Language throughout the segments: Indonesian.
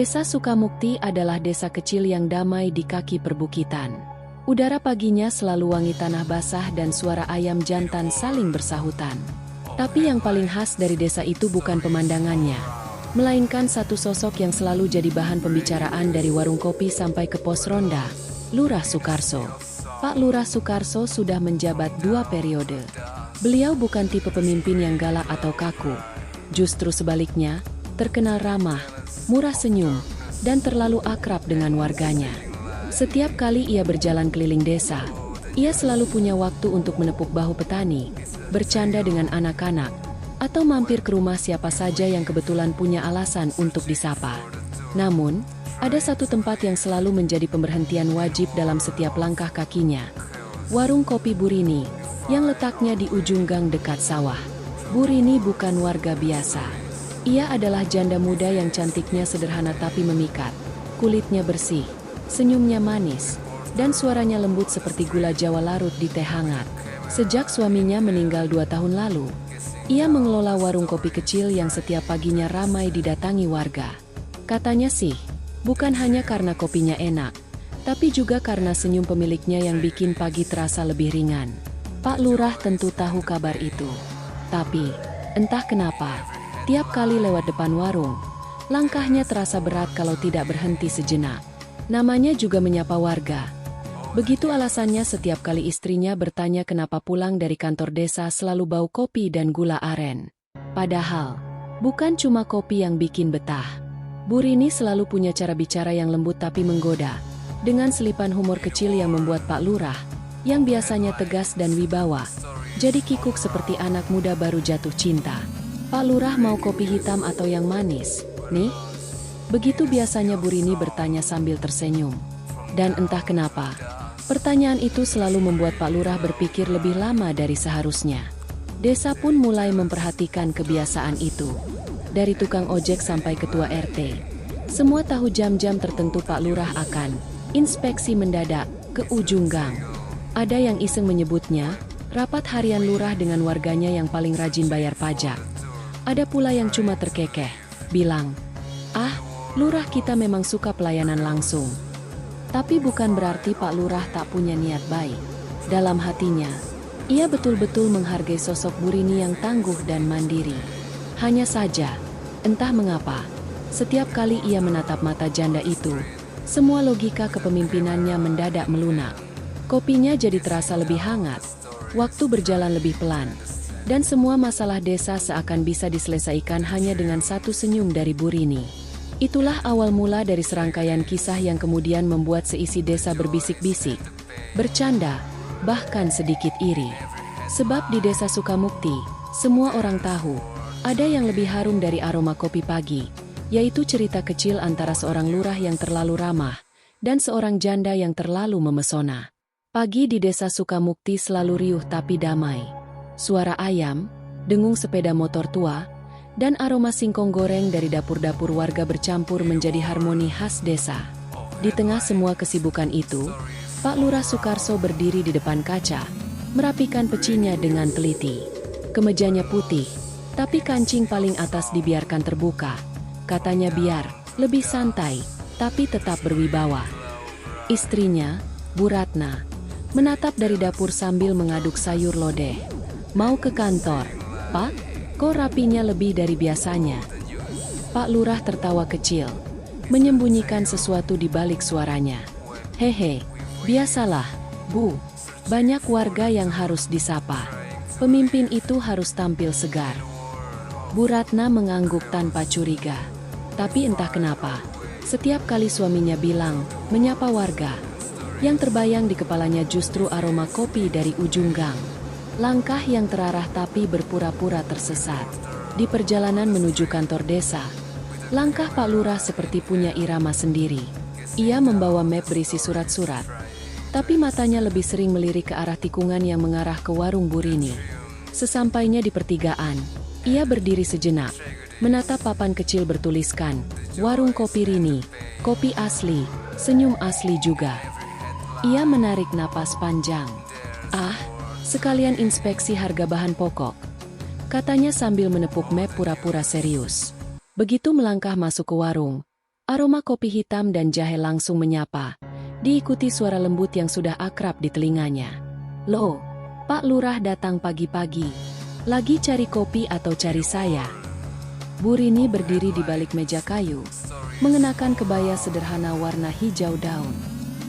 Desa Sukamukti adalah desa kecil yang damai di kaki perbukitan. Udara paginya selalu wangi tanah basah dan suara ayam jantan saling bersahutan. Tapi yang paling khas dari desa itu bukan pemandangannya, melainkan satu sosok yang selalu jadi bahan pembicaraan dari warung kopi sampai ke pos ronda, Lurah Sukarso. Pak Lurah Sukarso sudah menjabat 2 periode. Beliau bukan tipe pemimpin yang galak atau kaku. Justru sebaliknya, terkenal ramah, murah senyum, dan terlalu akrab dengan warganya. Setiap kali ia berjalan keliling desa, ia selalu punya waktu untuk menepuk bahu petani, bercanda dengan anak-anak, atau mampir ke rumah siapa saja yang kebetulan punya alasan untuk disapa. Namun, ada satu tempat yang selalu menjadi pemberhentian wajib dalam setiap langkah kakinya. Warung kopi Burini, yang letaknya di ujung gang dekat sawah. Burini bukan warga biasa. Ia adalah janda muda yang cantiknya sederhana tapi memikat. Kulitnya bersih, senyumnya manis, dan suaranya lembut seperti gula Jawa larut di teh hangat. Sejak suaminya meninggal 2 tahun lalu, ia mengelola warung kopi kecil yang setiap paginya ramai didatangi warga. Katanya sih, bukan hanya karena kopinya enak, tapi juga karena senyum pemiliknya yang bikin pagi terasa lebih ringan. Pak Lurah tentu tahu kabar itu. Tapi, entah kenapa, tiap kali lewat depan warung, langkahnya terasa berat kalau tidak berhenti sejenak. Namanya juga menyapa warga. Begitu alasannya setiap kali istrinya bertanya kenapa pulang dari kantor desa selalu bau kopi dan gula aren. Padahal, bukan cuma kopi yang bikin betah. Burini selalu punya cara bicara yang lembut tapi menggoda, dengan selipan humor kecil yang membuat Pak Lurah, yang biasanya tegas dan wibawa, jadi kikuk seperti anak muda baru jatuh cinta. Pak Lurah mau kopi hitam atau yang manis, nih? Begitu biasanya Burini bertanya sambil tersenyum. Dan entah kenapa, pertanyaan itu selalu membuat Pak Lurah berpikir lebih lama dari seharusnya. Desa pun mulai memperhatikan kebiasaan itu. Dari tukang ojek sampai ketua RT. Semua tahu jam-jam tertentu Pak Lurah akan inspeksi mendadak ke ujung gang. Ada yang iseng menyebutnya, rapat harian lurah dengan warganya yang paling rajin bayar pajak. Ada pula yang cuma terkekeh, bilang, "Ah, lurah kita memang suka pelayanan langsung." Tapi bukan berarti Pak Lurah tak punya niat baik. Dalam hatinya, ia betul-betul menghargai sosok Burini yang tangguh dan mandiri. Hanya saja, entah mengapa, setiap kali ia menatap mata janda itu, semua logika kepemimpinannya mendadak melunak. Kopinya jadi terasa lebih hangat, waktu berjalan lebih pelan. Dan semua masalah desa seakan bisa diselesaikan hanya dengan satu senyum dari Burini. Itulah awal mula dari serangkaian kisah yang kemudian membuat seisi desa berbisik-bisik, bercanda, bahkan sedikit iri. Sebab di desa Sukamukti, semua orang tahu, ada yang lebih harum dari aroma kopi pagi, yaitu cerita kecil antara seorang lurah yang terlalu ramah, dan seorang janda yang terlalu memesona. Pagi di desa Sukamukti selalu riuh tapi damai. Suara ayam, dengung sepeda motor tua, dan aroma singkong goreng dari dapur-dapur warga bercampur menjadi harmoni khas desa. Di tengah semua kesibukan itu, Pak Lurah Sukarso berdiri di depan kaca, merapikan pecinya dengan teliti. Kemejanya putih, tapi kancing paling atas dibiarkan terbuka. Katanya biar lebih santai, tapi tetap berwibawa. Istrinya, Bu Ratna, menatap dari dapur sambil mengaduk sayur lodeh. "Mau ke kantor, Pak? Kok rapinya lebih dari biasanya?" Pak Lurah tertawa kecil, menyembunyikan sesuatu di balik suaranya. "Hehe, biasalah, Bu. Banyak warga yang harus disapa. Pemimpin itu harus tampil segar." Bu Ratna mengangguk tanpa curiga. Tapi entah kenapa, setiap kali suaminya bilang, menyapa warga, yang terbayang di kepalanya justru aroma kopi dari ujung gang. Langkah yang terarah tapi berpura-pura tersesat. Di perjalanan menuju kantor desa, langkah Pak Lurah seperti punya irama sendiri. Ia membawa map berisi surat-surat, tapi matanya lebih sering melirik ke arah tikungan yang mengarah ke warung Burini. Sesampainya di pertigaan, ia berdiri sejenak, menatap papan kecil bertuliskan, "Warung Kopi Rini, kopi asli, senyum asli juga." Ia menarik napas panjang. "Ah, sekalian inspeksi harga bahan pokok," katanya sambil menepuk map pura-pura serius. Begitu melangkah masuk ke warung, Aroma kopi hitam dan jahe langsung menyapa, diikuti suara lembut yang sudah akrab di telinganya. "Loh, Pak Lurah datang pagi-pagi. Lagi cari kopi atau cari saya?" Bu Rini berdiri di balik meja kayu, mengenakan kebaya sederhana warna hijau daun.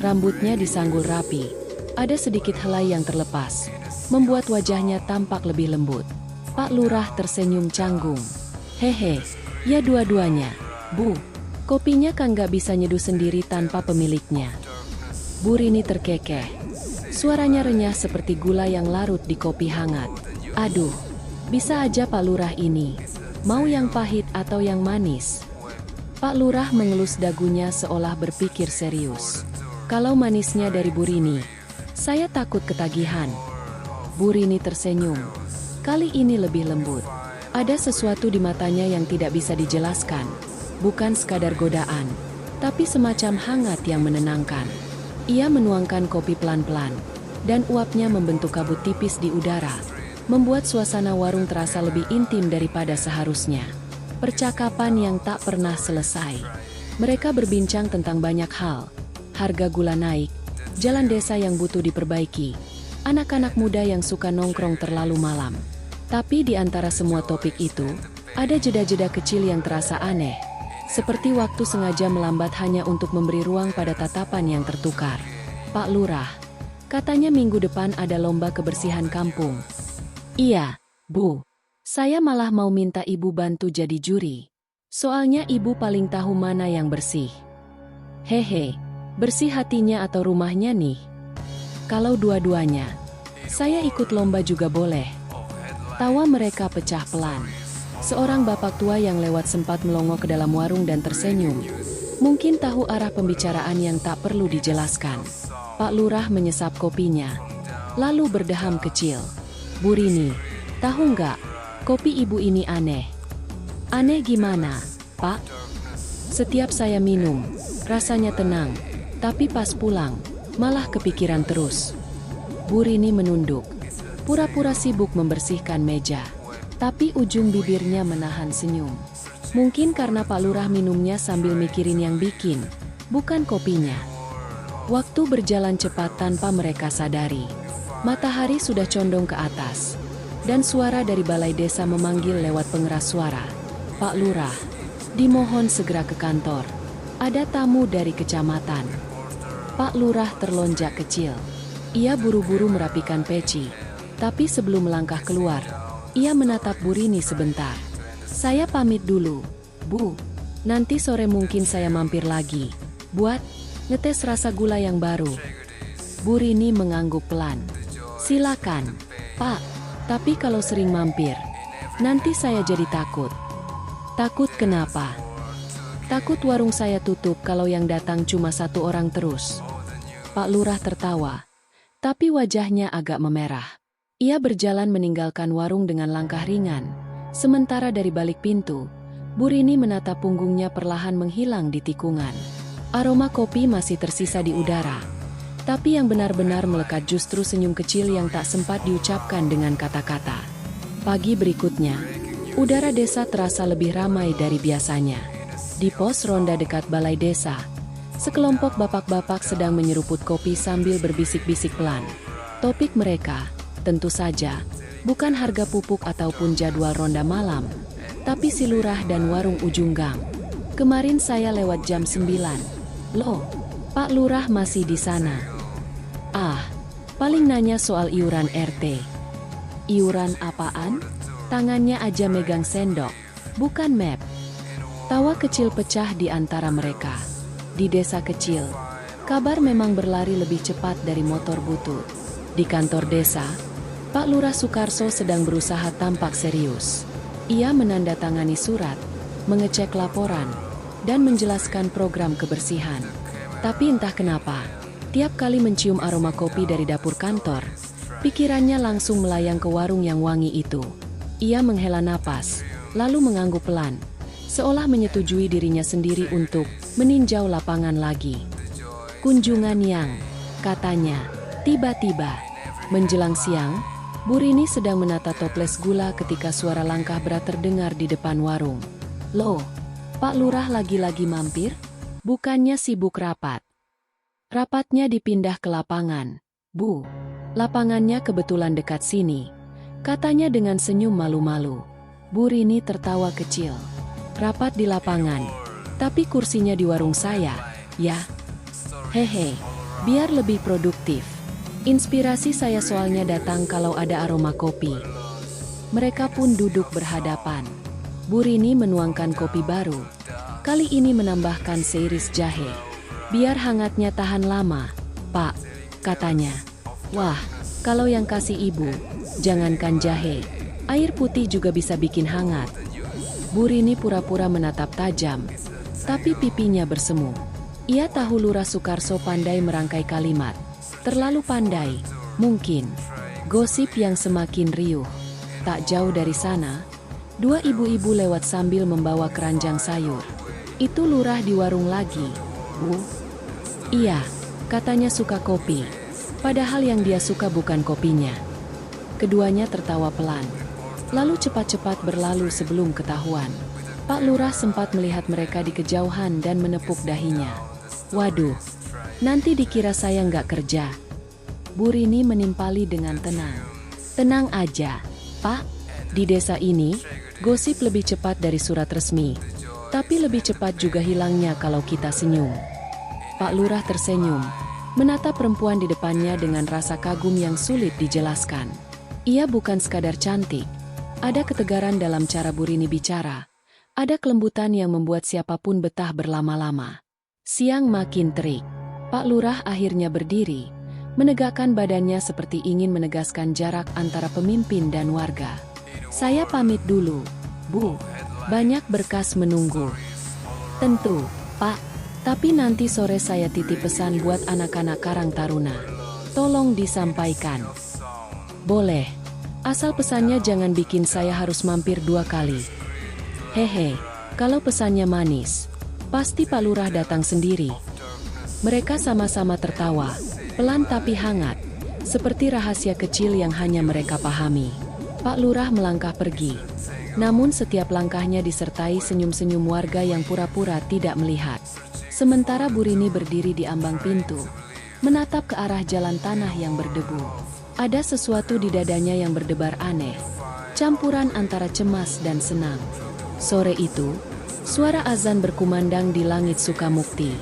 Rambutnya disanggul rapi, ada sedikit helai yang terlepas, membuat wajahnya tampak lebih lembut. Pak Lurah tersenyum canggung. "Hehe, ya dua-duanya, Bu. Kopinya kan gak bisa nyeduh sendiri tanpa pemiliknya." Bu Rini terkekeh. Suaranya renyah seperti gula yang larut di kopi hangat. "Aduh, bisa aja Pak Lurah ini. Mau yang pahit atau yang manis?" Pak Lurah mengelus dagunya seolah berpikir serius. "Kalau manisnya dari Bu Rini, saya takut ketagihan." Bu Rini tersenyum. Kali ini lebih lembut. Ada sesuatu di matanya yang tidak bisa dijelaskan. Bukan sekadar godaan, tapi semacam hangat yang menenangkan. Ia menuangkan kopi pelan-pelan, dan uapnya membentuk kabut tipis di udara, membuat suasana warung terasa lebih intim daripada seharusnya. Percakapan yang tak pernah selesai. Mereka berbincang tentang banyak hal. Harga gula naik, jalan desa yang butuh diperbaiki, anak-anak muda yang suka nongkrong terlalu malam. Tapi di antara semua topik itu, ada jeda-jeda kecil yang terasa aneh. Seperti waktu sengaja melambat hanya untuk memberi ruang pada tatapan yang tertukar. "Pak Lurah, katanya minggu depan ada lomba kebersihan kampung." "Iya, Bu. Saya malah mau minta Ibu bantu jadi juri. Soalnya Ibu paling tahu mana yang bersih." "Hehe, bersih hatinya atau rumahnya nih?" "Kalau dua-duanya, saya ikut lomba juga boleh." Tawa mereka pecah pelan. Seorang bapak tua yang lewat sempat melongo ke dalam warung dan tersenyum. Mungkin tahu arah pembicaraan yang tak perlu dijelaskan. Pak Lurah menyesap kopinya, lalu berdeham kecil. "Bu Rini, tahu nggak, kopi Ibu ini aneh." "Aneh gimana, Pak?" "Setiap saya minum, rasanya tenang, tapi pas pulang, malah kepikiran terus." Bu Rini menunduk, pura-pura sibuk membersihkan meja. Tapi ujung bibirnya menahan senyum. Mungkin karena Pak Lurah minumnya sambil mikirin yang bikin, bukan kopinya. Waktu berjalan cepat tanpa mereka sadari. Matahari sudah condong ke atas, dan suara dari balai desa memanggil lewat pengeras suara. "Pak Lurah, dimohon segera ke kantor. Ada tamu dari kecamatan." Pak Lurah terlonjak kecil. Ia buru-buru merapikan peci, tapi sebelum melangkah keluar, ia menatap Bu Rini sebentar. "Saya pamit dulu, Bu. Nanti sore mungkin saya mampir lagi, buat ngetes rasa gula yang baru." Bu Rini mengangguk pelan. "Silakan, Pak. Tapi kalau sering mampir, nanti saya jadi takut." "Takut kenapa?" "Takut warung saya tutup kalau yang datang cuma satu orang terus." Pak Lurah tertawa, tapi wajahnya agak memerah. Ia berjalan meninggalkan warung dengan langkah ringan. Sementara dari balik pintu, Bu Rini menatap punggungnya perlahan menghilang di tikungan. Aroma kopi masih tersisa di udara. Tapi yang benar-benar melekat justru senyum kecil yang tak sempat diucapkan dengan kata-kata. Pagi berikutnya, udara desa terasa lebih ramai dari biasanya. Di pos ronda dekat balai desa, sekelompok bapak-bapak sedang menyeruput kopi sambil berbisik-bisik pelan. Topik mereka, tentu saja, bukan harga pupuk ataupun jadwal ronda malam, tapi si Lurah dan warung ujung gang. "Kemarin saya lewat jam 9. Loh, Pak Lurah masih di sana?" "Ah, paling nanya soal iuran RT." "Iuran apaan?" Tangannya aja megang sendok, bukan map. Tawa kecil pecah di antara mereka. Di desa kecil, kabar memang berlari lebih cepat dari motor butut. Di kantor desa, Pak Lurah Sukarso sedang berusaha tampak serius. Ia menandatangani surat, mengecek laporan, dan menjelaskan program kebersihan. Tapi entah kenapa, tiap kali mencium aroma kopi dari dapur kantor, pikirannya langsung melayang ke warung yang wangi itu. Ia menghela napas, lalu mengangguk pelan, seolah menyetujui dirinya sendiri untuk meninjau lapangan lagi. "Kunjungan yang," katanya, tiba-tiba. Menjelang siang, Bu Rini sedang menata toples gula ketika suara langkah berat terdengar di depan warung. "Loh, Pak Lurah lagi-lagi mampir?" Bukannya sibuk rapat. Rapatnya dipindah ke lapangan. Bu, lapangannya kebetulan dekat sini, katanya dengan senyum malu-malu. Bu Rini tertawa kecil. Rapat di lapangan, tapi kursinya di warung saya, ya? Hehe, biar lebih produktif. Inspirasi saya soalnya datang kalau ada aroma kopi. Mereka pun duduk berhadapan. Bu Rini menuangkan kopi baru. Kali ini menambahkan seiris jahe. Biar hangatnya tahan lama, Pak, katanya. Wah, kalau yang kasih ibu, jangankan jahe, air putih juga bisa bikin hangat. Bu Rini pura-pura menatap tajam, tapi pipinya bersemu. Ia tahu Lurah Sukarso pandai merangkai kalimat. Terlalu pandai, mungkin. Gosip yang semakin riuh. Tak jauh dari sana, dua ibu-ibu lewat sambil membawa keranjang sayur. Itu Lurah di warung lagi, Bu. Iya, katanya suka kopi. Padahal yang dia suka bukan kopinya. Keduanya tertawa pelan. Lalu cepat-cepat berlalu sebelum ketahuan. Pak Lurah sempat melihat mereka di kejauhan dan menepuk dahinya. Waduh, nanti dikira saya nggak kerja. Bu Rini menimpali dengan tenang. Tenang aja, Pak. Di desa ini, gosip lebih cepat dari surat resmi. Tapi lebih cepat juga hilangnya kalau kita senyum. Pak Lurah tersenyum, menatap perempuan di depannya dengan rasa kagum yang sulit dijelaskan. Ia bukan sekadar cantik. Ada ketegaran dalam cara Bu Rini bicara. Ada kelembutan yang membuat siapapun betah berlama-lama. Siang makin terik. Pak Lurah akhirnya berdiri, menegakkan badannya seperti ingin menegaskan jarak antara pemimpin dan warga. Saya pamit dulu, Bu. Banyak berkas menunggu. Tentu, Pak. Tapi nanti sore saya titip pesan buat anak-anak Karang Taruna. Tolong disampaikan. Boleh. Asal pesannya jangan bikin saya harus mampir 2 kali. Hehe, kalau pesannya manis, pasti Pak Lurah datang sendiri. Mereka sama-sama tertawa, pelan tapi hangat, seperti rahasia kecil yang hanya mereka pahami. Pak Lurah melangkah pergi, namun setiap langkahnya disertai senyum-senyum warga yang pura-pura tidak melihat. Sementara Bu Rini berdiri di ambang pintu, menatap ke arah jalan tanah yang berdebu. Ada sesuatu di dadanya yang berdebar aneh, campuran antara cemas dan senang. Sore itu, suara azan berkumandang di langit Sukamukti.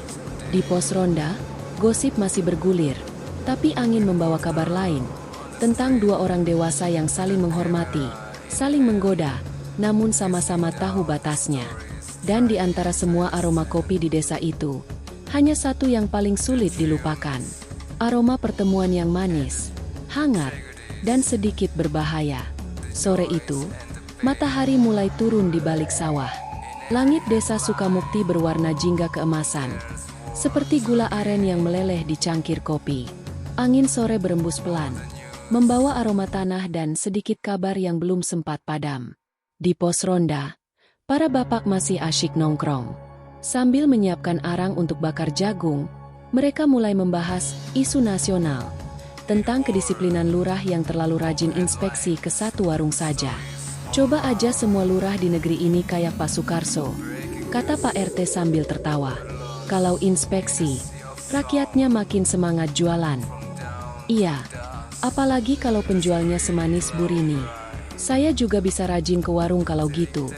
Di pos ronda, gosip masih bergulir, tapi angin membawa kabar lain, tentang 2 orang dewasa yang saling menghormati, saling menggoda, namun sama-sama tahu batasnya. Dan di antara semua aroma kopi di desa itu, hanya satu yang paling sulit dilupakan. Aroma pertemuan yang manis, hangat, dan sedikit berbahaya. Sore itu, matahari mulai turun di balik sawah. Langit desa Sukamukti berwarna jingga keemasan, seperti gula aren yang meleleh di cangkir kopi. Angin sore berembus pelan, membawa aroma tanah dan sedikit kabar yang belum sempat padam. Di pos ronda, para bapak masih asyik nongkrong. Sambil menyiapkan arang untuk bakar jagung, mereka mulai membahas isu nasional, tentang kedisiplinan lurah yang terlalu rajin inspeksi ke satu warung saja. Coba aja semua lurah di negeri ini kayak Pak Sukarso, kata Pak RT sambil tertawa. Kalau inspeksi, rakyatnya makin semangat jualan. Iya, apalagi kalau penjualnya semanis Bu Rini. Saya juga bisa rajin ke warung kalau gitu,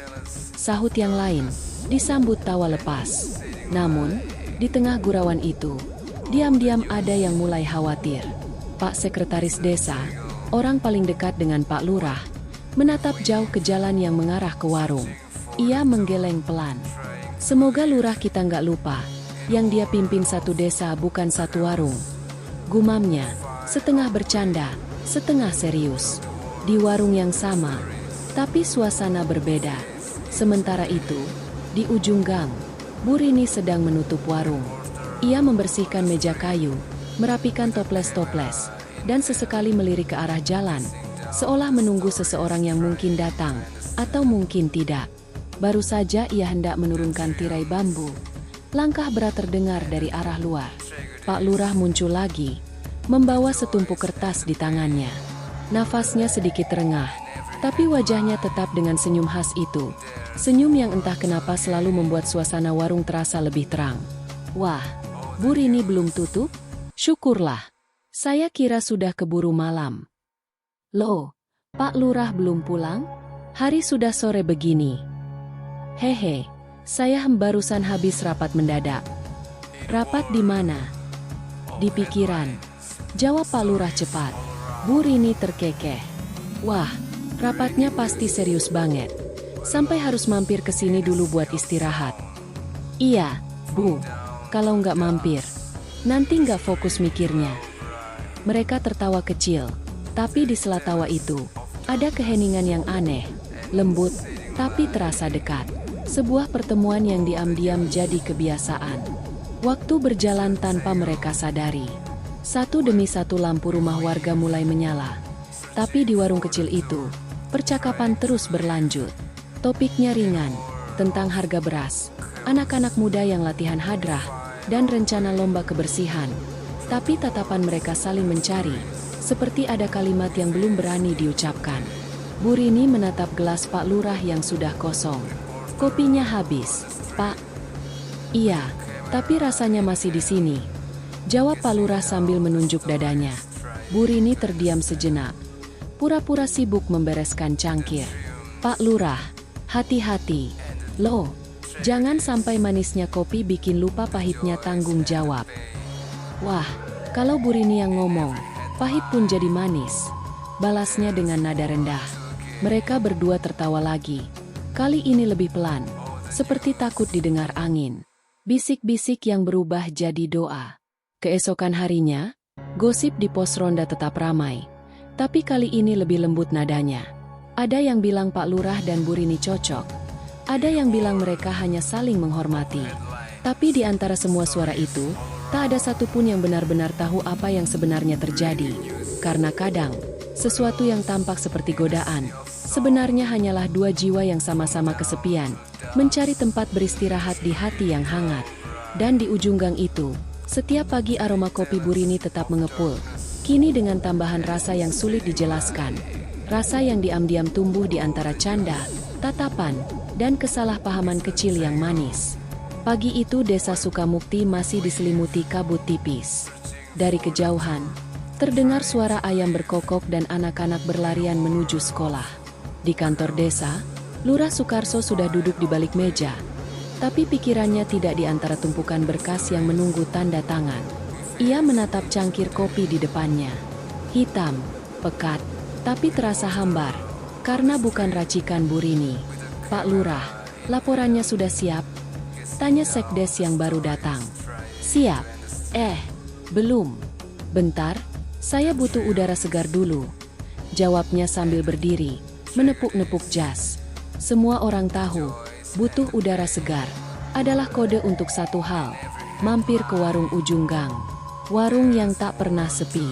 sahut yang lain, disambut tawa lepas. Namun, di tengah gurauan itu, diam-diam ada yang mulai khawatir. Pak Sekretaris Desa, orang paling dekat dengan Pak Lurah, menatap jauh ke jalan yang mengarah ke warung. Ia menggeleng pelan. Semoga Lurah kita nggak lupa, yang dia pimpin satu desa bukan satu warung. Gumamnya, setengah bercanda, setengah serius. Di warung yang sama, tapi suasana berbeda. Sementara itu, di ujung gang, Bu Rini sedang menutup warung. Ia membersihkan meja kayu, merapikan toples-toples, dan sesekali melirik ke arah jalan, seolah menunggu seseorang yang mungkin datang, atau mungkin tidak. Baru saja ia hendak menurunkan tirai bambu, langkah berat terdengar dari arah luar. Pak Lurah muncul lagi, membawa setumpuk kertas di tangannya. Nafasnya sedikit terengah, tapi wajahnya tetap dengan senyum khas itu. Senyum yang entah kenapa selalu membuat suasana warung terasa lebih terang. Wah, Bu Rini belum tutup? Syukurlah. Saya kira sudah keburu malam. Loh, Pak Lurah belum pulang? Hari sudah sore begini. Hehe, saya barusan habis rapat mendadak. Rapat di mana? Di pikiran. Jawab Pak Lurah cepat. Bu Rini terkekeh. Wah, rapatnya pasti serius banget. Sampai harus mampir ke sini dulu buat istirahat. Iya, Bu. Kalau nggak mampir, nanti nggak fokus mikirnya. Mereka tertawa kecil, tapi di sela tawa itu, ada keheningan yang aneh, lembut, tapi terasa dekat. Sebuah pertemuan yang diam-diam jadi kebiasaan. Waktu berjalan tanpa mereka sadari. Satu demi satu lampu rumah warga mulai menyala. Tapi di warung kecil itu, percakapan terus berlanjut. Topiknya ringan, tentang harga beras, anak-anak muda yang latihan hadrah, dan rencana lomba kebersihan. Tapi tatapan mereka saling mencari, seperti ada kalimat yang belum berani diucapkan. Bu Rini menatap gelas Pak Lurah yang sudah kosong. Kopinya habis, Pak. Iya, tapi rasanya masih di sini. Jawab Pak Lurah sambil menunjuk dadanya. Bu Rini terdiam sejenak. Pura-pura sibuk membereskan cangkir. Pak Lurah, hati-hati. Loh, jangan sampai manisnya kopi bikin lupa pahitnya tanggung jawab. Wah, kalau Bu Rini yang ngomong, pahit pun jadi manis. Balasnya dengan nada rendah. Mereka berdua tertawa lagi. Kali ini lebih pelan, seperti takut didengar angin. Bisik-bisik yang berubah jadi doa. Keesokan harinya, gosip di pos ronda tetap ramai. Tapi kali ini lebih lembut nadanya. Ada yang bilang Pak Lurah dan Bu Rini cocok. Ada yang bilang mereka hanya saling menghormati. Tapi di antara semua suara itu, tak ada satupun yang benar-benar tahu apa yang sebenarnya terjadi. Karena kadang, sesuatu yang tampak seperti godaan, sebenarnya hanyalah dua jiwa yang sama-sama kesepian, mencari tempat beristirahat di hati yang hangat. Dan di ujung gang itu, setiap pagi aroma kopi Bu Rini tetap mengepul. Kini dengan tambahan rasa yang sulit dijelaskan. Rasa yang diam-diam tumbuh di antara canda, tatapan, dan kesalahpahaman kecil yang manis. Pagi itu desa Sukamukti masih diselimuti kabut tipis. Dari kejauhan, terdengar suara ayam berkokok dan anak-anak berlarian menuju sekolah. Di kantor desa, Lurah Sukarso sudah duduk di balik meja. Tapi pikirannya tidak di antara tumpukan berkas yang menunggu tanda tangan. Ia menatap cangkir kopi di depannya. Hitam, pekat, tapi terasa hambar, karena bukan racikan Bu Rini. Pak Lurah, laporannya sudah siap? Tanya sekdes yang baru datang. Siap. Belum. Bentar, saya butuh udara segar dulu. Jawabnya sambil berdiri, menepuk-nepuk jas. Semua orang tahu, butuh udara segar adalah kode untuk satu hal, mampir ke warung ujung gang. Warung yang tak pernah sepi.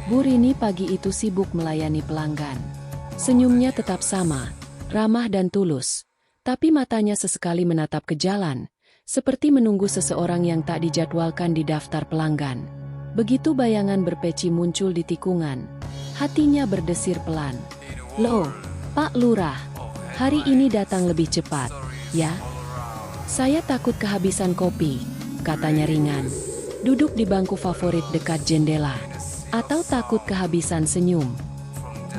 Bu Rini pagi itu sibuk melayani pelanggan. Senyumnya tetap sama, ramah dan tulus. Tapi matanya sesekali menatap ke jalan, seperti menunggu seseorang yang tak dijadwalkan di daftar pelanggan. Begitu bayangan berpeci muncul di tikungan, hatinya berdesir pelan. Loh, Pak Lurah, hari ini datang lebih cepat, ya? Saya takut kehabisan kopi, katanya ringan. Duduk di bangku favorit dekat jendela. Atau takut kehabisan senyum?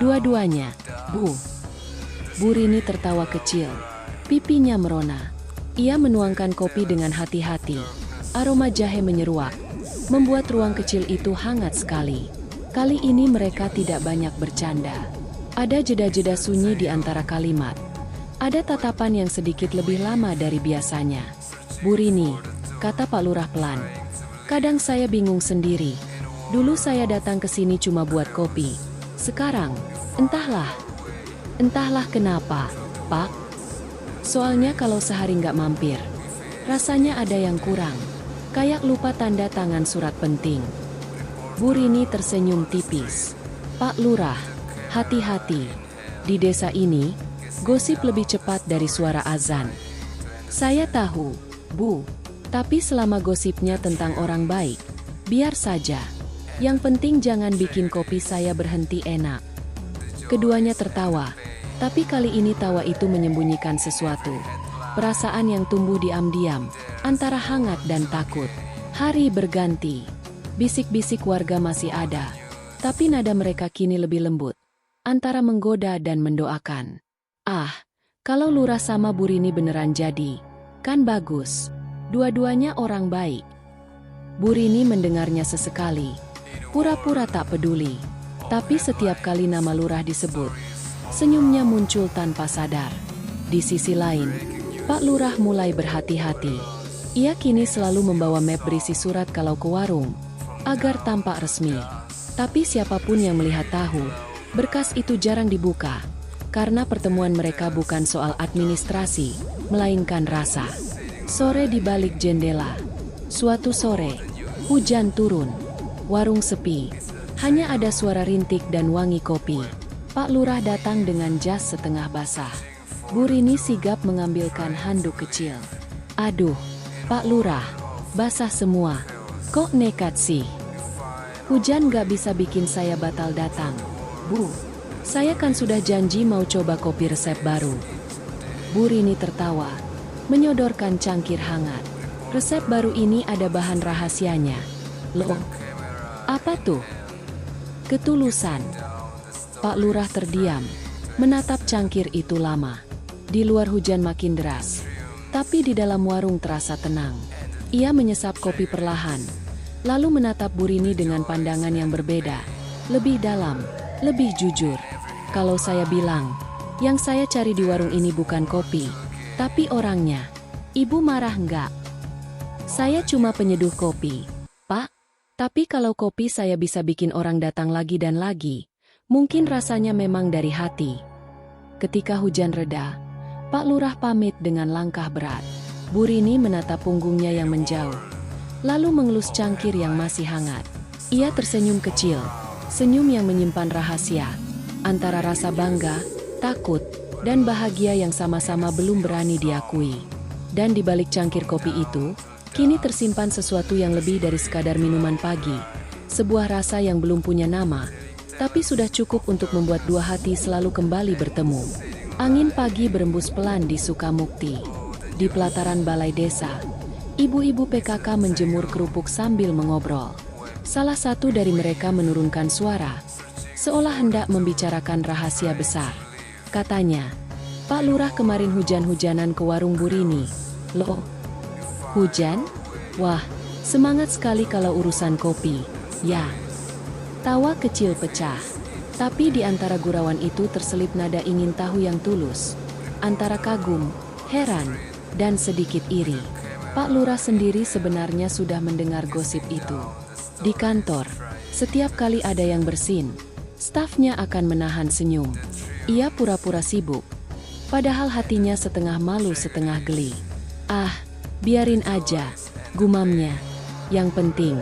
Dua-duanya, Bu. Bu Rini tertawa kecil. Pipinya merona. Ia menuangkan kopi dengan hati-hati. Aroma jahe menyeruak, membuat ruang kecil itu hangat sekali. Kali ini mereka tidak banyak bercanda. Ada jeda-jeda sunyi di antara kalimat. Ada tatapan yang sedikit lebih lama dari biasanya. Bu Rini, kata Pak Lurah pelan. Kadang saya bingung sendiri. Dulu saya datang ke sini cuma buat kopi. Sekarang, entahlah kenapa, Pak. Soalnya kalau sehari nggak mampir, rasanya ada yang kurang. Kayak lupa tanda tangan surat penting. Bu Rini tersenyum tipis. Pak Lurah, hati-hati. Di desa ini, gosip lebih cepat dari suara azan. Saya tahu, Bu. Tapi selama gosipnya tentang orang baik, biar saja. Yang penting jangan bikin kopi saya berhenti enak. Keduanya tertawa, tapi kali ini tawa itu menyembunyikan sesuatu. Perasaan yang tumbuh diam-diam, antara hangat dan takut. Hari berganti. Bisik-bisik warga masih ada. Tapi nada mereka kini lebih lembut. Antara menggoda dan mendoakan. Ah, kalau Lurah sama Bu Rini beneran jadi. Kan bagus. Dua-duanya orang baik. Bu Rini mendengarnya sesekali. Pura-pura tak peduli. Tapi setiap kali nama Lurah disebut, senyumnya muncul tanpa sadar. Di sisi lain, Pak Lurah mulai berhati-hati. Ia kini selalu membawa map berisi surat kalau ke warung, agar tampak resmi. Tapi siapapun yang melihat tahu, berkas itu jarang dibuka. Karena pertemuan mereka bukan soal administrasi, melainkan rasa. Sore di balik jendela. Suatu sore, hujan turun. Warung sepi. Hanya ada suara rintik dan wangi kopi. Pak Lurah datang dengan jas setengah basah. Bu Rini sigap mengambilkan handuk kecil. Aduh, Pak Lurah, basah semua. Kok nekat sih? Hujan gak bisa bikin saya batal datang. Bu, saya kan sudah janji mau coba kopi resep baru. Bu Rini tertawa, menyodorkan cangkir hangat. Resep baru ini ada bahan rahasianya. Loh, apa tuh? Ketulusan. Pak Lurah terdiam, menatap cangkir itu lama. Di luar hujan makin deras, tapi di dalam warung terasa tenang. Ia menyesap kopi perlahan, lalu menatap Bu Rini dengan pandangan yang berbeda, lebih dalam, lebih jujur. Kalau saya bilang, yang saya cari di warung ini bukan kopi, tapi orangnya. Ibu marah enggak? Saya cuma penyeduh kopi, Pak. Tapi kalau kopi saya bisa bikin orang datang lagi dan lagi, mungkin rasanya memang dari hati. Ketika hujan reda, Pak Lurah pamit dengan langkah berat. Bu Rini menatap punggungnya yang menjauh, lalu mengelus cangkir yang masih hangat. Ia tersenyum kecil, senyum yang menyimpan rahasia, antara rasa bangga, takut, dan bahagia yang sama-sama belum berani diakui. Dan di balik cangkir kopi itu, kini tersimpan sesuatu yang lebih dari sekadar minuman pagi. Sebuah rasa yang belum punya nama, tapi sudah cukup untuk membuat dua hati selalu kembali bertemu. Angin pagi berembus pelan di Sukamukti. Di pelataran balai desa, ibu-ibu PKK menjemur kerupuk sambil mengobrol. Salah satu dari mereka menurunkan suara, seolah hendak membicarakan rahasia besar. Katanya, Pak Lurah kemarin hujan-hujanan ke warung Bu Rini. Loh, hujan? Wah, semangat sekali kalau urusan kopi. Ya. Tawa kecil pecah. Tapi di antara gurauan itu terselip nada ingin tahu yang tulus. Antara kagum, heran, dan sedikit iri. Pak Lurah sendiri sebenarnya sudah mendengar gosip itu. Di kantor, setiap kali ada yang bersin, stafnya akan menahan senyum. Ia pura-pura sibuk. Padahal hatinya setengah malu setengah geli. Ah, biarin aja, gumamnya. Yang penting,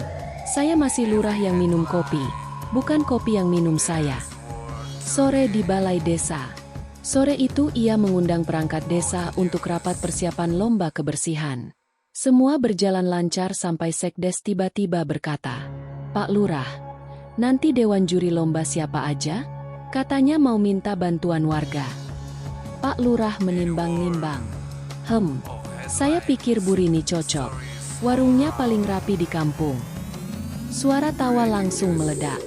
saya masih lurah yang minum kopi, bukan kopi yang minum saya. Sore di balai desa. Sore itu ia mengundang perangkat desa untuk rapat persiapan lomba kebersihan. Semua berjalan lancar sampai Sekdes tiba-tiba berkata, Pak Lurah, nanti dewan juri lomba siapa aja? Katanya mau minta bantuan warga. Pak Lurah menimbang-nimbang. Saya pikir Bu Rini cocok. Warungnya paling rapi di kampung. Suara tawa langsung meledak.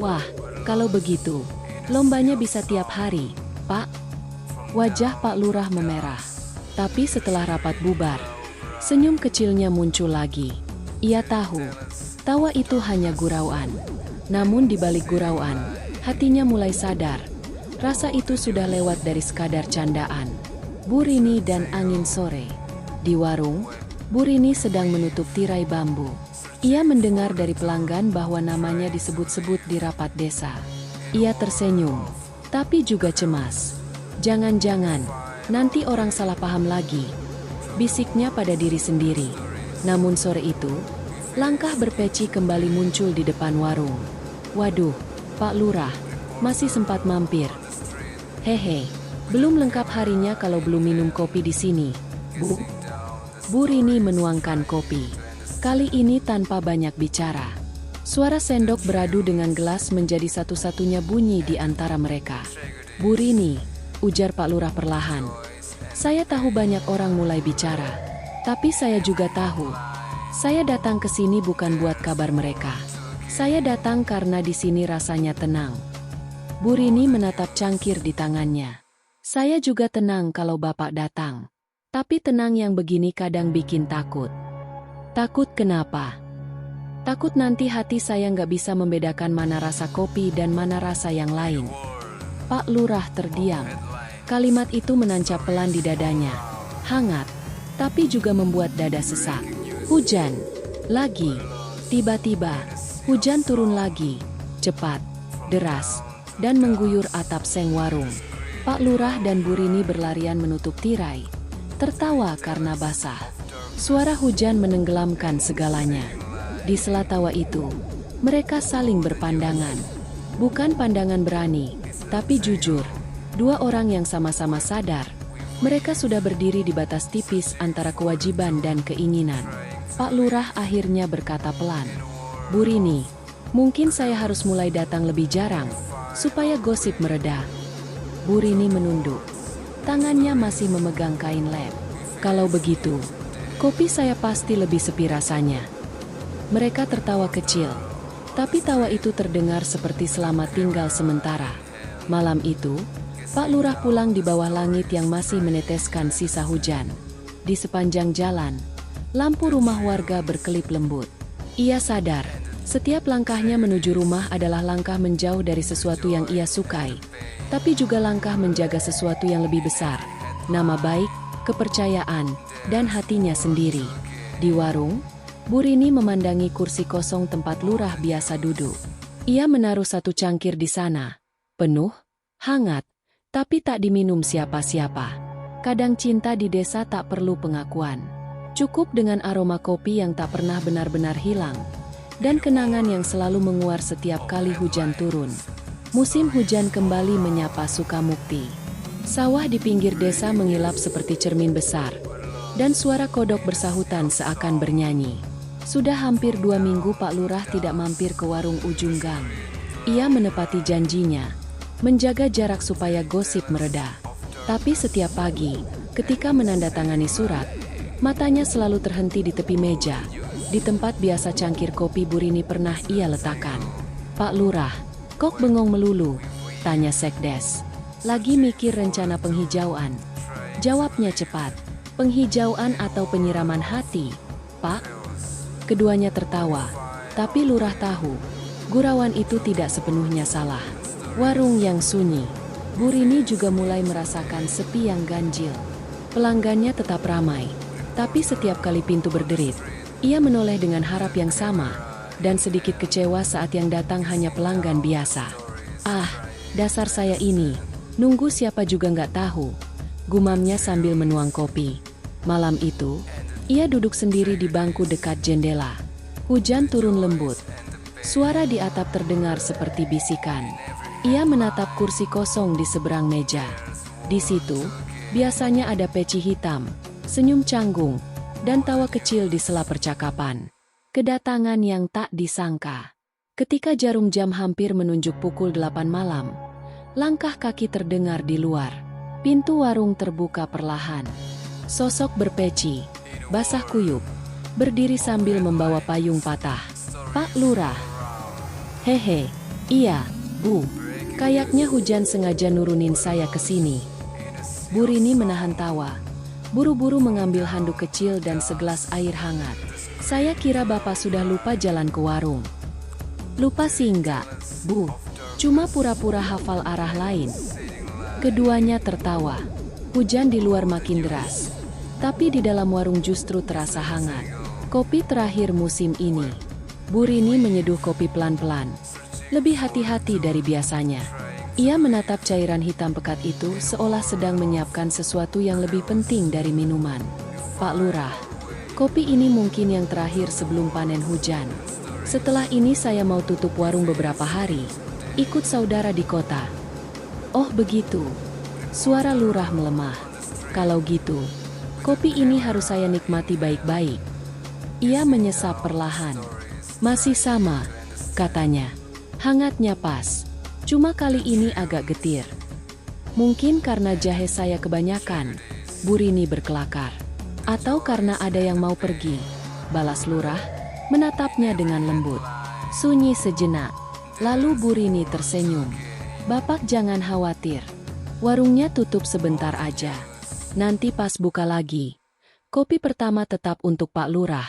Wah, kalau begitu, lombanya bisa tiap hari, Pak. Wajah Pak Lurah memerah. Tapi setelah rapat bubar, senyum kecilnya muncul lagi. Ia tahu, tawa itu hanya gurauan. Namun di balik gurauan, hatinya mulai sadar. Rasa itu sudah lewat dari sekadar candaan. Bu Rini dan angin sore. Di warung, Bu Rini sedang menutup tirai bambu. Ia mendengar dari pelanggan bahwa namanya disebut-sebut di rapat desa. Ia tersenyum, tapi juga cemas. Jangan-jangan, nanti orang salah paham lagi. Bisiknya pada diri sendiri. Namun sore itu, langkah berpeci kembali muncul di depan warung. Waduh, Pak Lurah, masih sempat mampir. Hehe, belum lengkap harinya kalau belum minum kopi di sini, Bu. Bu Rini menuangkan kopi. Kali ini tanpa banyak bicara. Suara sendok beradu dengan gelas menjadi satu-satunya bunyi di antara mereka. Bu Rini, ujar Pak Lurah perlahan. Saya tahu banyak orang mulai bicara. Tapi saya juga tahu, Saya datang ke sini bukan buat kabar mereka. Saya datang karena di sini rasanya tenang. Bu Rini menatap cangkir di tangannya. Saya juga tenang kalau Bapak datang. Tapi tenang yang begini kadang bikin takut. Takut kenapa? Takut nanti hati saya nggak bisa membedakan mana rasa kopi dan mana rasa yang lain. Pak Lurah terdiam. Kalimat itu menancap pelan di dadanya. Hangat, tapi juga membuat dada sesak. Hujan. Lagi. Tiba-tiba, hujan turun lagi. Cepat, deras, dan mengguyur atap seng warung. Pak Lurah dan Bu Rini berlarian menutup tirai. Tertawa karena basah. Suara hujan menenggelamkan segalanya. Di sela tawa itu, mereka saling berpandangan. Bukan pandangan berani, tapi jujur. Dua orang yang sama-sama sadar. Mereka sudah berdiri di batas tipis antara kewajiban dan keinginan. Pak Lurah akhirnya berkata pelan. Bu Rini, mungkin saya harus mulai datang lebih jarang, supaya gosip mereda. Bu Rini menunduk. Tangannya masih memegang kain lem. Kalau begitu, kopi saya pasti lebih sepi rasanya. Mereka tertawa kecil. Tapi tawa itu terdengar seperti selamat tinggal sementara. Malam itu, Pak Lurah pulang di bawah langit yang masih meneteskan sisa hujan. Di sepanjang jalan, lampu rumah warga berkelip lembut. Ia sadar, setiap langkahnya menuju rumah adalah langkah menjauh dari sesuatu yang ia sukai, tapi juga langkah menjaga sesuatu yang lebih besar, nama baik, kepercayaan, dan hatinya sendiri. Di warung, Bu Rini memandangi kursi kosong tempat Lurah biasa duduk. Ia menaruh satu cangkir di sana, penuh, hangat, tapi tak diminum siapa-siapa. Kadang cinta di desa tak perlu pengakuan. Cukup dengan aroma kopi yang tak pernah benar-benar hilang, dan kenangan yang selalu menguar setiap kali hujan turun. Musim hujan kembali menyapa Sukamukti. Sawah di pinggir desa mengilap seperti cermin besar, dan suara kodok bersahutan seakan bernyanyi. Sudah hampir 2 minggu Pak Lurah tidak mampir ke warung ujung gang. Ia menepati janjinya, menjaga jarak supaya gosip mereda. Tapi setiap pagi, ketika menandatangani surat, matanya selalu terhenti di tepi meja, di tempat biasa cangkir kopi Bu Rini pernah ia letakkan. Pak Lurah, kok bengong melulu? Tanya Sekdes. Lagi mikir rencana penghijauan. Jawabnya cepat. Penghijauan atau penyiraman hati, Pak? Keduanya tertawa, tapi Lurah tahu, gurauan itu tidak sepenuhnya salah. Warung yang sunyi, Bu Rini juga mulai merasakan sepi yang ganjil. Pelanggannya tetap ramai, tapi setiap kali pintu berderit, ia menoleh dengan harap yang sama, dan sedikit kecewa saat yang datang hanya pelanggan biasa. Ah, dasar saya ini, nunggu siapa juga nggak tahu, gumamnya sambil menuang kopi. Malam itu, ia duduk sendiri di bangku dekat jendela. Hujan turun lembut. Suara di atap terdengar seperti bisikan. Ia menatap kursi kosong di seberang meja. Di situ, biasanya ada peci hitam, senyum canggung, dan tawa kecil di sela percakapan. Kedatangan yang tak disangka. Ketika jarum jam hampir menunjuk pukul 8 malam, langkah kaki terdengar di luar. Pintu warung terbuka perlahan. Sosok berpeci, basah kuyup, berdiri sambil membawa payung patah. Pak Lurah. Hehe, iya, Bu. Kayaknya hujan sengaja nurunin saya ke sini. Bu Rini menahan tawa. Buru-buru mengambil handuk kecil dan segelas air hangat. Saya kira Bapak sudah lupa jalan ke warung. Lupa sih enggak, Bu. Cuma pura-pura hafal arah lain. Keduanya tertawa. Hujan di luar makin deras. Tapi di dalam warung justru terasa hangat. Kopi terakhir musim ini. Bu Rini menyeduh kopi pelan-pelan. Lebih hati-hati dari biasanya. Ia menatap cairan hitam pekat itu seolah sedang menyiapkan sesuatu yang lebih penting dari minuman. Pak Lurah, kopi ini mungkin yang terakhir sebelum panen hujan. Setelah ini saya mau tutup warung beberapa hari. Ikut saudara di kota. Oh begitu. Suara Lurah melemah. Kalau gitu, kopi ini harus saya nikmati baik-baik. Ia menyesap perlahan. Masih sama, katanya. Hangatnya pas. Cuma kali ini agak getir. Mungkin karena jahe saya kebanyakan, Bu Rini berkelakar. Atau karena ada yang mau pergi. balas lurah, menatapnya dengan lembut. Sunyi sejenak, lalu Bu Rini tersenyum. Bapak jangan khawatir, warungnya tutup sebentar aja. Nanti pas buka lagi, kopi pertama tetap untuk Pak Lurah.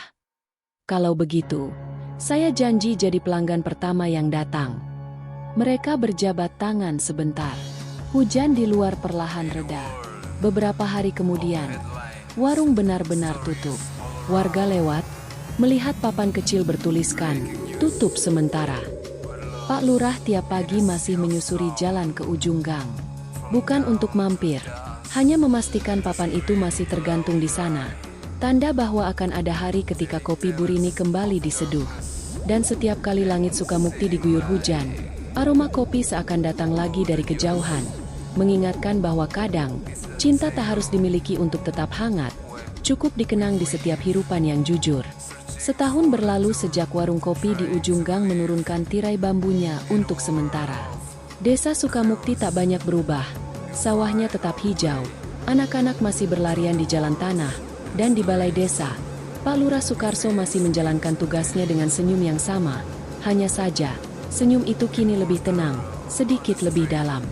Kalau begitu, saya janji jadi pelanggan pertama yang datang. Mereka berjabat tangan sebentar. Hujan di luar perlahan reda. Beberapa hari kemudian, warung benar-benar tutup. Warga lewat, melihat papan kecil bertuliskan, tutup sementara. Pak Lurah tiap pagi masih menyusuri jalan ke ujung gang. Bukan untuk mampir, hanya memastikan papan itu masih tergantung di sana. Tanda bahwa akan ada hari ketika kopi Bu Rini kembali diseduh. Dan setiap kali langit Sukamukti diguyur hujan, aroma kopi seakan datang lagi dari kejauhan, mengingatkan bahwa kadang, cinta tak harus dimiliki untuk tetap hangat, cukup dikenang di setiap hirupan yang jujur. Setahun berlalu sejak warung kopi di ujung gang menurunkan tirai bambunya untuk sementara. Desa Sukamukti tak banyak berubah, sawahnya tetap hijau, anak-anak masih berlarian di jalan tanah, dan di balai desa, Pak Lurah Sukarso masih menjalankan tugasnya dengan senyum yang sama. Hanya saja, senyum itu kini lebih tenang, sedikit lebih dalam.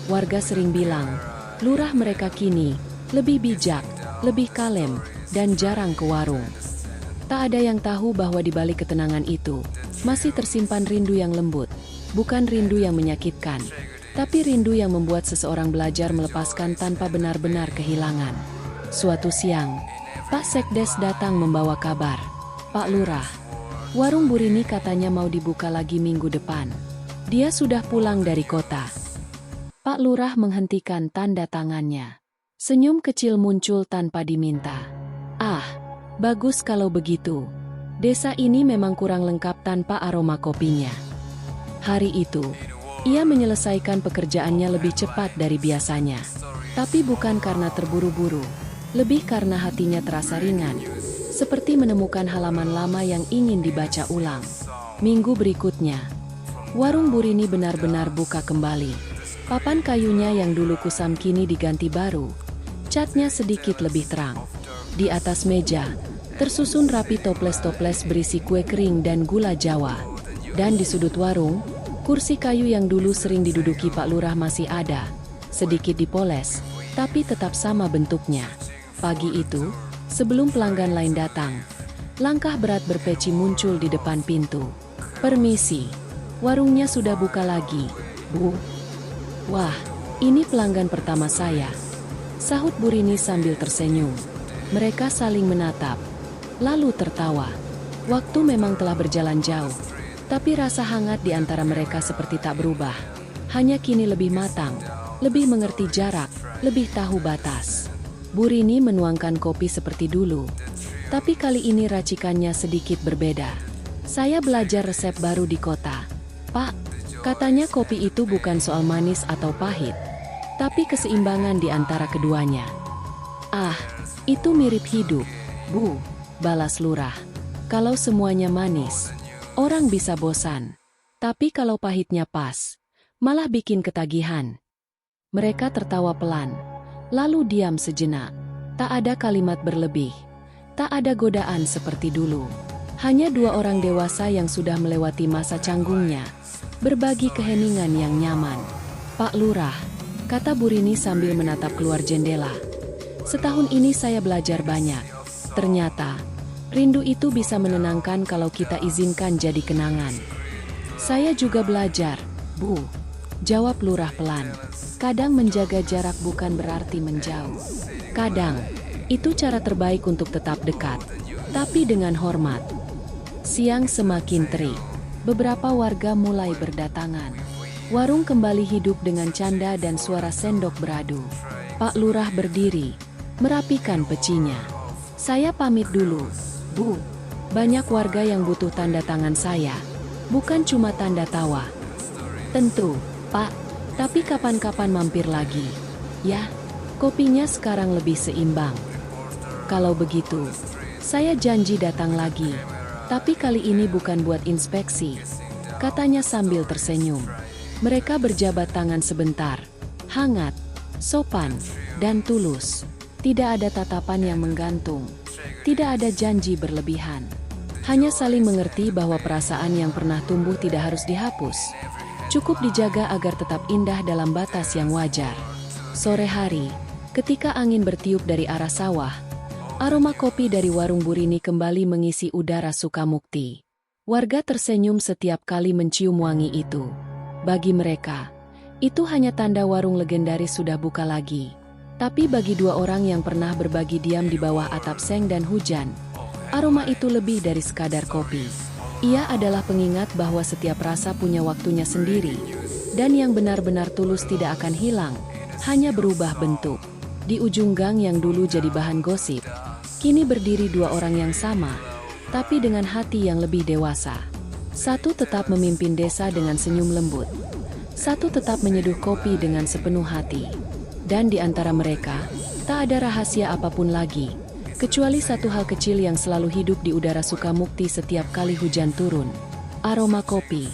Warga sering bilang, lurah mereka kini lebih bijak, lebih kalem, dan jarang ke warung. Tak ada yang tahu bahwa di balik ketenangan itu, masih tersimpan rindu yang lembut. Bukan rindu yang menyakitkan, tapi rindu yang membuat seseorang belajar melepaskan tanpa benar-benar kehilangan. Suatu siang, Pak Sekdes datang membawa kabar. Pak Lurah, warung Bu Rini katanya mau dibuka lagi minggu depan. Dia sudah pulang dari kota. Pak Lurah menghentikan tanda tangannya. Senyum kecil muncul tanpa diminta. Ah, bagus kalau begitu. Desa ini memang kurang lengkap tanpa aroma kopinya. Hari itu, ia menyelesaikan pekerjaannya lebih cepat dari biasanya. Tapi bukan karena terburu-buru, lebih karena hatinya terasa ringan, seperti menemukan halaman lama yang ingin dibaca ulang. Minggu berikutnya, warung Bu Rini benar-benar buka kembali. Papan kayunya yang dulu kusam kini diganti baru, catnya sedikit lebih terang. Di atas meja, tersusun rapi toples-toples berisi kue kering dan gula Jawa. Dan di sudut warung, kursi kayu yang dulu sering diduduki Pak Lurah masih ada, sedikit dipoles, tapi tetap sama bentuknya. Pagi itu, sebelum pelanggan lain datang, langkah berat berpeci muncul di depan pintu. Permisi, warungnya sudah buka lagi, Bu. Wah, ini pelanggan pertama saya, sahut Bu Rini sambil tersenyum. Mereka saling menatap, lalu tertawa. Waktu memang telah berjalan jauh, tapi rasa hangat di antara mereka seperti tak berubah. Hanya kini lebih matang, lebih mengerti jarak, lebih tahu batas. Bu Rini menuangkan kopi seperti dulu, tapi kali ini racikannya sedikit berbeda. Saya belajar resep baru di kota, Pak. Katanya kopi itu bukan soal manis atau pahit, tapi keseimbangan di antara keduanya. Ah, itu mirip hidup, Bu, balas Lurah. Kalau semuanya manis, orang bisa bosan. Tapi kalau pahitnya pas, malah bikin ketagihan. Mereka tertawa pelan, lalu diam sejenak. Tak ada kalimat berlebih, tak ada godaan seperti dulu. Hanya dua orang dewasa yang sudah melewati masa canggungnya, berbagi keheningan yang nyaman. Pak Lurah, kata Bu Rini sambil menatap keluar jendela. Setahun ini saya belajar banyak. Ternyata, rindu itu bisa menenangkan kalau kita izinkan jadi kenangan. Saya juga belajar, Bu, jawab Lurah pelan. Kadang menjaga jarak bukan berarti menjauh. Kadang, itu cara terbaik untuk tetap dekat, tapi dengan hormat. Siang semakin terik. Beberapa warga mulai berdatangan. Warung kembali hidup dengan canda dan suara sendok beradu. Pak Lurah berdiri, merapikan pecinya. Saya pamit dulu, Bu. Banyak warga yang butuh tanda tangan saya, bukan cuma tanda tawa. Tentu, Pak, tapi kapan-kapan mampir lagi. Ya, kopinya sekarang lebih seimbang. Kalau begitu, saya janji datang lagi. Tapi kali ini bukan buat inspeksi, katanya sambil tersenyum. Mereka berjabat tangan sebentar, hangat, sopan, dan tulus. Tidak ada tatapan yang menggantung, tidak ada janji berlebihan. Hanya saling mengerti bahwa perasaan yang pernah tumbuh tidak harus dihapus. Cukup dijaga agar tetap indah dalam batas yang wajar. Sore hari, ketika angin bertiup dari arah sawah, aroma kopi dari warung Burini kembali mengisi udara Sukamukti. Warga tersenyum setiap kali mencium wangi itu. Bagi mereka, itu hanya tanda warung legendaris sudah buka lagi. Tapi bagi dua orang yang pernah berbagi diam di bawah atap seng dan hujan, aroma itu lebih dari sekadar kopi. Ia adalah pengingat bahwa setiap rasa punya waktunya sendiri, dan yang benar-benar tulus tidak akan hilang, hanya berubah bentuk. Di ujung gang yang dulu jadi bahan gosip, kini berdiri dua orang yang sama, tapi dengan hati yang lebih dewasa. Satu tetap memimpin desa dengan senyum lembut. Satu tetap menyeduh kopi dengan sepenuh hati. Dan di antara mereka, tak ada rahasia apapun lagi, kecuali satu hal kecil yang selalu hidup di udara Sukamukti setiap kali hujan turun. Aroma kopi,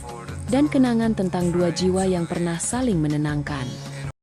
dan kenangan tentang dua jiwa yang pernah saling menenangkan.